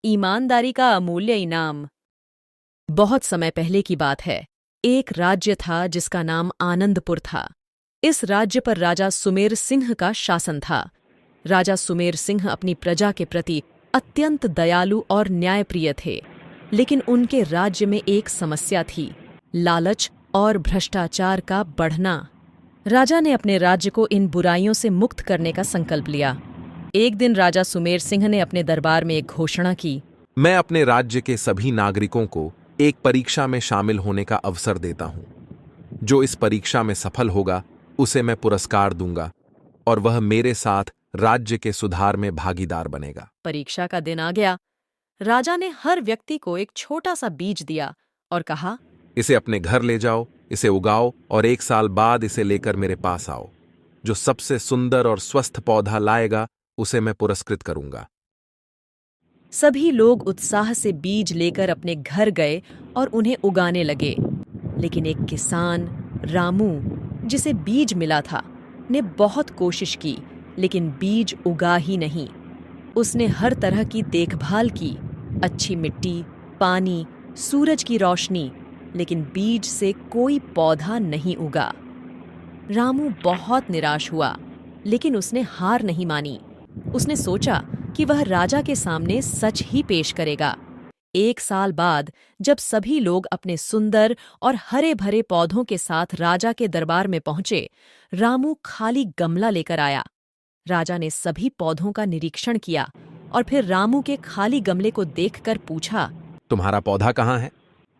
ईमानदारी का अमूल्य इनाम। बहुत समय पहले की बात है। एक राज्य था जिसका नाम आनंदपुर था। इस राज्य पर राजा सुमेर सिंह का शासन था। राजा सुमेर सिंह अपनी प्रजा के प्रति अत्यंत दयालु और न्यायप्रिय थे, लेकिन उनके राज्य में एक समस्या थी, लालच और भ्रष्टाचार का बढ़ना। राजा ने अपने राज्य को इन बुराइयों से मुक्त करने का संकल्प लिया। एक दिन राजा सुमेर सिंह ने अपने दरबार में एक घोषणा की। मैं अपने राज्य के सभी नागरिकों को एक परीक्षा में शामिल होने का अवसर देता हूं। जो इस परीक्षा में सफल होगा उसे मैं पुरस्कार दूंगा और वह मेरे साथ राज्य के सुधार में भागीदार बनेगा। परीक्षा का दिन आ गया। राजा ने हर व्यक्ति को एक छोटा सा बीज दिया और कहा, इसे अपने घर ले जाओ, इसे उगाओ और 1 साल बाद इसे लेकर मेरे पास आओ। जो सबसे सुंदर और स्वस्थ पौधा लाएगा उसे मैं पुरस्कृत करूंगा। सभी लोग उत्साह से बीज लेकर अपने घर गए और उन्हें उगाने लगे। लेकिन एक किसान, रामू, जिसे बीज मिला था, ने बहुत कोशिश की, लेकिन बीज उगा ही नहीं। उसने हर तरह की देखभाल की, अच्छी मिट्टी, पानी, सूरज की रोशनी, लेकिन बीज से कोई पौधा नहीं उगा। रामू बहुत निराश हुआ, लेकिन उसने हार नहीं मानी। उसने सोचा कि वह राजा के सामने सच ही पेश करेगा। 1 साल बाद जब सभी लोग अपने सुंदर और हरे भरे पौधों के साथ राजा के दरबार में पहुंचे, रामू खाली गमला लेकर आया। राजा ने सभी पौधों का निरीक्षण किया और फिर रामू के खाली गमले को देखकर पूछा, तुम्हारा पौधा कहाँ है?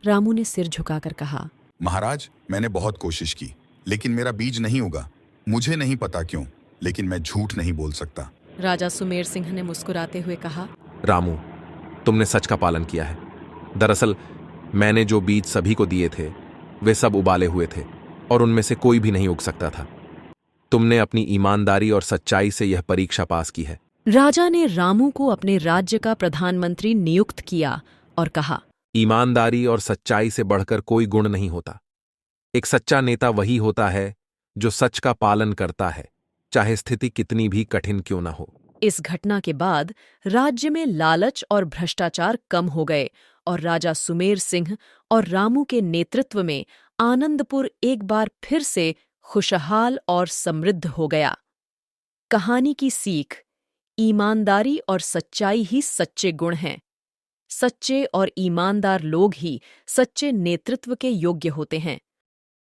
रामू ने सिर झुकाकर कहा, महाराज, मैंने बहुत कोशिश की, लेकिन मेरा बीज नहीं उगा। मुझे नहीं पता क्यों, लेकिन मैं झूठ नहीं बोल सकता। राजा सुमेर सिंह ने मुस्कुराते हुए कहा, रामू, तुमने सच का पालन किया है। दरअसल मैंने जो बीज सभी को दिए थे वे सब उबाले हुए थे और उनमें से कोई भी नहीं उग सकता था। तुमने अपनी ईमानदारी और सच्चाई से यह परीक्षा पास की है। राजा ने रामू को अपने राज्य का प्रधानमंत्री नियुक्त किया और कहा, ईमानदारी और सच्चाई से बढ़कर कोई गुण नहीं होता। एक सच्चा नेता वही होता है जो सच का पालन करता है, चाहे स्थिति कितनी भी कठिन क्यों न हो। इस घटना के बाद राज्य में लालच और भ्रष्टाचार कम हो गए और राजा सुमेर सिंह और रामू के नेतृत्व में आनंदपुर एक बार फिर से खुशहाल और समृद्ध हो गया। कहानी की सीख: ईमानदारी और सच्चाई ही सच्चे गुण हैं। सच्चे और ईमानदार लोग ही सच्चे नेतृत्व के योग्य होते हैं।